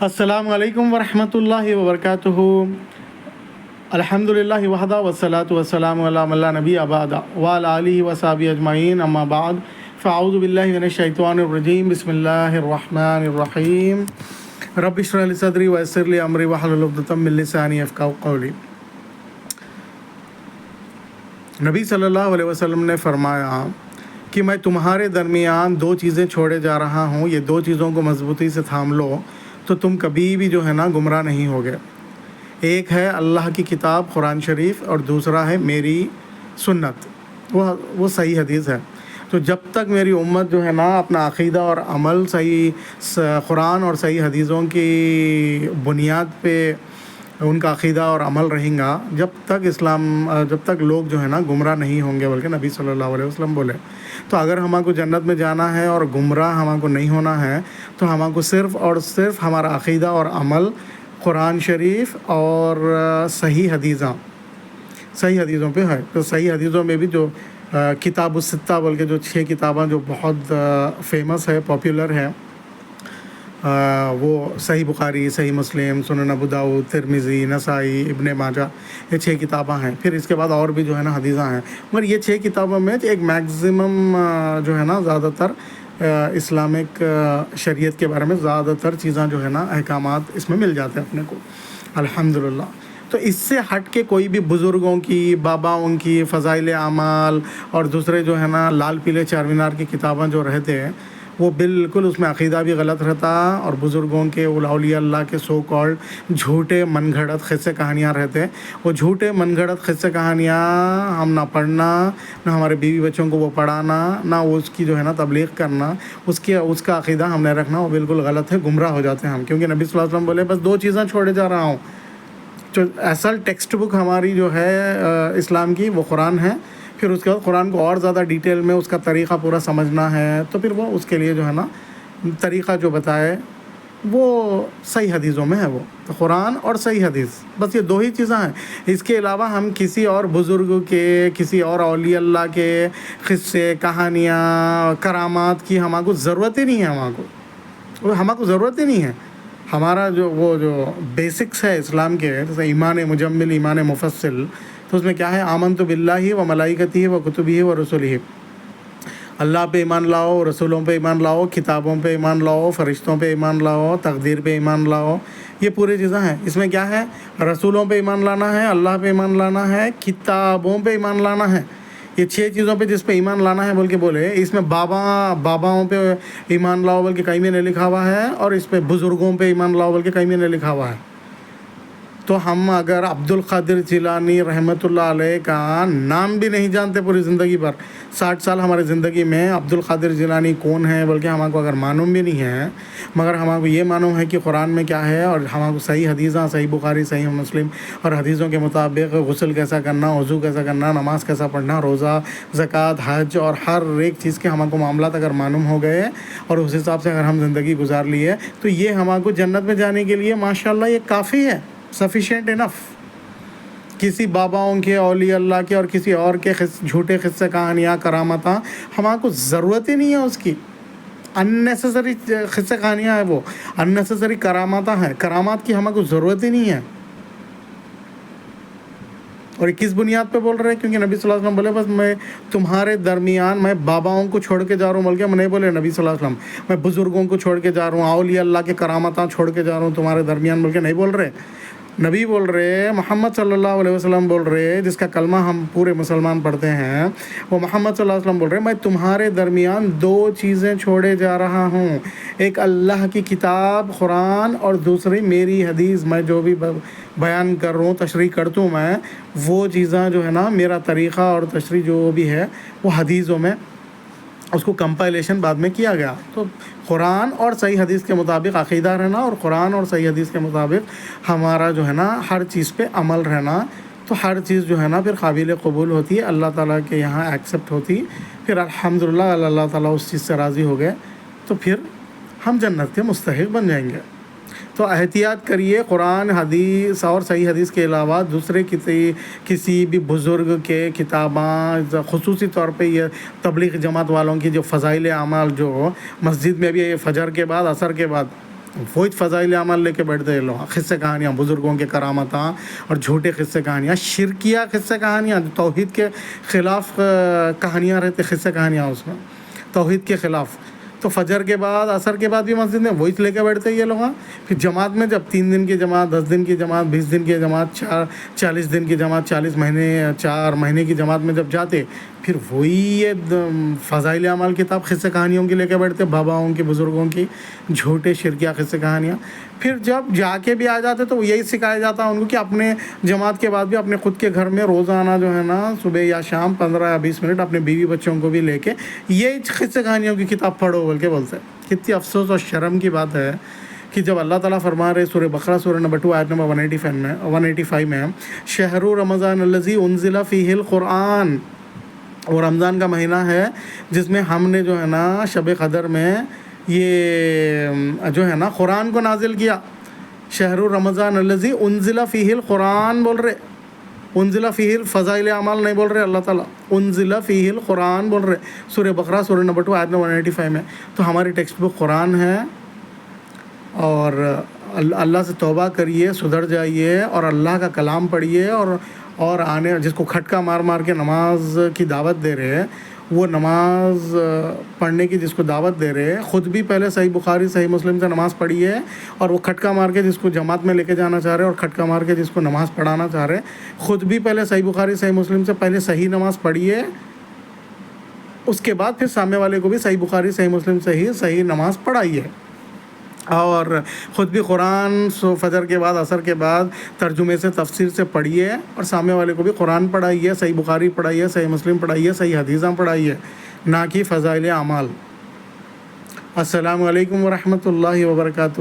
السلام علیکم ورحمۃ اللہ وبرکاتہ۔ الحمدللہ وحدہ والصلاۃ والسلام علی من لا نبی بعدہ وعلی آلہ وصحبہ اجمعین، اما بعد فاعوذ باللہ من الشیطان الرجیم، بسم اللہ الرحمن الرحیم۔ رب اشرح لی صدری ویسر لی امری واحلل عقدۃ من لسانی یفقہوا قولی۔ نبی صلی اللہ علیہ وسلم نے فرمایا کہ میں تمہارے درمیان دو چیزیں چھوڑے جا رہا ہوں، یہ دو چیزوں کو مضبوطی سے تھام لو تو تم کبھی بھی جو ہے نا گمراہ نہیں ہوگے۔ ایک ہے اللہ کی کتاب قرآن شریف، اور دوسرا ہے میری سنت، وہ صحیح حدیث ہے۔ تو جب تک میری امت جو ہے نا اپنا عقیدہ اور عمل صحیح قرآن اور صحیح حدیثوں کی بنیاد پہ ان کا عقیدہ اور عمل رہیں گا، جب تک لوگ جو ہے نا گمراہ نہیں ہوں گے، بلکہ نبی صلی اللہ علیہ وسلم بولے۔ تو اگر ہمارے کو جنت میں جانا ہے اور گمراہ ہمارے کو نہیں ہونا ہے، تو ہمارے کو صرف اور صرف ہمارا عقیدہ اور عمل قرآن شریف اور صحیح حدیثوں پہ ہے۔ تو صحیح حدیثوں میں بھی جو کتاب الستہ بلکہ جو 6 کتابیں جو بہت فیمس ہے، پاپولر ہے، وہ صحیح بخاری، صحیح مسلم، سنن ابو داؤد، ترمذی، نسائی، ابن ماجہ، یہ 6 کتابیں ہیں۔ پھر اس کے بعد اور بھی جو ہے نا حدیثیں ہیں، مگر یہ 6 کتابوں میں ایک میکزیمم جو ہے نا زیادہ تر اسلامک شریعت کے بارے میں زیادہ تر چیزیں جو ہے نا احکامات اس میں مل جاتے ہیں اپنے کو، الحمدللہ۔ تو اس سے ہٹ کے کوئی بھی بزرگوں کی، باباؤں کی فضائل اعمال اور دوسرے جو ہے نا لال پیلے چار مینار کی کتابیں جو رہتے ہیں، وہ بالکل اس میں عقیدہ بھی غلط رہتا، اور بزرگوں کے اولیاء اللہ کے سو کالڈ جھوٹے من گھڑت قصے کہانیاں رہتے۔ وہ جھوٹے من گھڑت قصے کہانیاں ہم نہ پڑھنا، نہ ہمارے بیوی بچوں کو وہ پڑھانا، نہ اس کی جو ہے نا تبلیغ کرنا، اس کا عقیدہ ہم نے رکھنا، وہ بالکل غلط ہے، گمراہ ہو جاتے ہیں ہم۔ کیونکہ نبی صلی اللہ علیہ وسلم بولے بس 2 چیزیں چھوڑے جا رہا ہوں۔ جو اصل ٹیکسٹ بک ہماری جو ہے اسلام کی، وہ قرآن ہے۔ پھر اس کے بعد قرآن کو اور زیادہ ڈیٹیل میں اس کا طریقہ پورا سمجھنا ہے، تو پھر وہ اس کے لیے جو ہے نا طریقہ جو بتائے وہ صحیح حدیثوں میں ہے۔ وہ تو قرآن اور صحیح حدیث، بس یہ 2 ہی چیزیں ہیں۔ اس کے علاوہ ہم کسی اور بزرگ کے، کسی اور اولیاء اللہ کے قصے، کہانیاں، کرامات کی ہمارے کو ضرورت ہی نہیں ہے۔ ہمارے کو ضرورت ہی نہیں ہے۔ ہمارا جو بیسکس ہے اسلام کے، جیسے ایمان مجمل، ایمان مفصل، تو اس میں کیا ہے؟ آمنت باللہ و ملائکتہ و کتبہ و رسلہ، اللہ پہ ایمان لاؤ، رسولوں پہ ایمان لاؤ، کتابوں پہ ایمان لاؤ، فرشتوں پہ ایمان لاؤ، تقدیر پہ ایمان لاؤ۔ یہ پوری چیزیں ہیں۔ اس میں کیا ہے؟ رسولوں پہ ایمان لانا ہے، اللہ پہ ایمان لانا ہے، کتابوں پہ ایمان لانا ہے۔ یہ 6 چیزوں پہ جس پہ ایمان لانا ہے بول کے بولے۔ اس میں باباؤں پہ ایمان لاؤ بول کے کہیں بھی نہیں لکھا ہوا ہے، اور اس پہ بزرگوں پہ ایمان لاؤ بول کے کہیں بھی نہیں لکھا ہوا ہے۔ تو ہم اگر عبد القادر جیلانی رحمۃ اللہ علیہ کا نام بھی نہیں جانتے پوری زندگی پر، 60 سال ہماری زندگی میں عبد القادر جیلانی کون ہے بلکہ ہمارے کو اگر معلوم بھی نہیں ہے، مگر ہمارے کو یہ معلوم ہے کہ قرآن میں کیا ہے، اور ہمارے کو صحیح حدیثیں، صحیح بخاری، صحیح مسلم اور حدیثوں کے مطابق غسل کیسا کرنا، وضو کیسا کرنا، نماز کیسا پڑھنا، روزہ، زکوٰۃ، حج اور ہر ایک چیز کے ہمارے کو معاملات اگر معلوم ہو گئے، اور اس حساب سے اگر ہم زندگی گزار لیے، تو یہ ہمارے کو جنت میں جانے کے لیے ماشاءاللہ یہ کافی ہے، سفیشینٹ انف۔ کسی باباؤں کے، اولیاء اللہ کے اور کسی اور کے جھوٹے قصے، کہانیاں، کرامتاں ہمارے کو ضرورت ہی نہیں ہے اس کی۔ اننیسیسری قصے کہانیاں ہیں، وہ اننیسیسری کرامتاں ہیں۔ کرامات کی ہمارے کو ضرورت ہی نہیں ہے۔ اور یہ کس بنیاد پہ بول رہے ہیں؟ کیونکہ نبی صلی اللہ علیہ وسلم بولے بس میں تمہارے درمیان، میں باباؤں کو چھوڑ کے جا رہا ہوں، بلکہ میں نہیں بولے نبی صلی اللہ علیہ وسلم میں بزرگوں کو چھوڑ کے جا رہا ہوں، اولیاء اللہ کے کرامتاں چھوڑ کے جا رہا ہوں تمہارے درمیان، بلکہ نہیں بول رہے۔ نبی بول رہے، محمد صلی اللہ علیہ وسلم بول رہے، جس کا کلمہ ہم پورے مسلمان پڑھتے ہیں، وہ محمد صلی اللہ علیہ وسلم بول رہے میں تمہارے درمیان 2 چیزیں چھوڑے جا رہا ہوں، ایک اللہ کی کتاب قرآن، اور دوسری میری حدیث، میں جو بھی بیان کر رہا ہوں، تشریح کرتا ہوں میں، وہ چیزیں جو ہے نا میرا طریقہ اور تشریح جو بھی ہے وہ حدیثوں میں اس کو کمپائلیشن بعد میں کیا گیا۔ تو قرآن اور صحیح حدیث کے مطابق عقیدہ رہنا، اور قرآن اور صحیح حدیث کے مطابق ہمارا جو ہے نا ہر چیز پہ عمل رہنا، تو ہر چیز جو ہے نا پھر قابل قبول ہوتی ہے، اللہ تعالیٰ کے یہاں ایکسیپٹ ہوتی، پھر الحمدللہ اللہ تعالیٰ اس چیز سے راضی ہو گئے، تو پھر ہم جنت کے مستحق بن جائیں گے۔ تو احتیاط کریے، قرآن، حدیث اور صحیح حدیث کے علاوہ دوسرے کسی بھی بزرگ کے کتاباں، خصوصی طور پہ یہ تبلیغ جماعت والوں کی جو فضائل اعمال جو مسجد میں بھی فجر کے بعد، عصر کے بعد وہی فضائل عمل لے کے بیٹھتے ہیں لوگ، قصے کہانیاں، بزرگوں کے کرامتاں اور جھوٹے قصے کہانیاں، شرکیہ قصے کہانیاں، توحید کے خلاف کہانیاں رہتے، قصے کہانیاں اس میں توحید کے خلاف۔ تو فجر کے بعد، عصر کے بعد بھی مسجد میں وہی لے کے بیٹھتے یہ لوگ۔ پھر جماعت میں جب 3 دن کی جماعت، 10 دن کی جماعت، 20 دن کی جماعت، 40 دن کی جماعت، 40 مہینے، 4 مہینے کی جماعت میں جب جاتے، پھر وہی یہ فضائل اعمال کتاب قصے کہانیوں کی لے کے بیٹھتے، باباؤں کی، بزرگوں کی جھوٹے شرکیہ قصے کہانیاں۔ پھر جب جا کے بھی آ جاتے تو یہی سکھایا جاتا ان کو کہ اپنے جماعت کے بعد بھی اپنے خود کے گھر میں روزانہ جو ہے نا صبح یا شام 15 یا 20 منٹ اپنے بیوی بچوں کو بھی لے کے یہی قصے کہانیوں کی کتاب پڑھو بول کے بولتے ہیں۔ کتنی افسوس اور شرم کی بات ہے کہ جب اللہ تعالیٰ فرما رہے سورہ بقرہ سورہ نمبر 2 آیت نمبر 185 میں شہر رمضان الذی انزل فیہ القرآن، اور رمضان کا مہینہ ہے جس میں ہم نے جو ہے نا شب قدر میں یہ جو ہے نا قرآن کو نازل کیا۔ شہر رمضان الذی انزل فیہ القرآن بول رہے، انزل فیہ الفضائل اعمال نہیں بول رہے اللہ تعالیٰ، انزل فیہ القرآن بول رہے سورہ بقرہ سورہ نمبر 2 آیت نمبر 185 میں۔ تو ہماری ٹیکسٹ بک قرآن ہے، اور اللہ سے توبہ کریے، سدھر جائیے اور اللہ کا کلام پڑھیے، اور آنے جس کو کھٹکا مار مار کے نماز کی دعوت دے رہے ہیں، وہ نماز پڑھنے کی جس کو دعوت دے رہے ہیں، خود بھی پہلے صحیح بخاری صحیح مسلم سے نماز پڑھیے، اور وہ کھٹکا مار کے جس کو جماعت میں لے کے جانا چاہ رہے ہیں اور کھٹکا مار کے جس کو نماز پڑھانا چاہ رہے ہیں، خود بھی پہلے صحیح بخاری صحیح مسلم سے پہلے صحیح نماز پڑھیے، اس کے بعد پھر سامنے والے کو بھی صحیح بخاری صحیح مسلم سے ہی صحیح نماز پڑھائیے، اور خود بھی قرآن فجر کے بعد عصر کے بعد ترجمے سے تفسیر سے پڑھیے، اور سامنے والے کو بھی قرآن پڑھائیے، صحیح بخاری پڑھائیے، صحیح مسلم پڑھائیے، صحیح حدیثاں پڑھائیے، نہ کہ فضائل اعمال۔ السلام علیکم ورحمۃ اللہ وبرکاتہ۔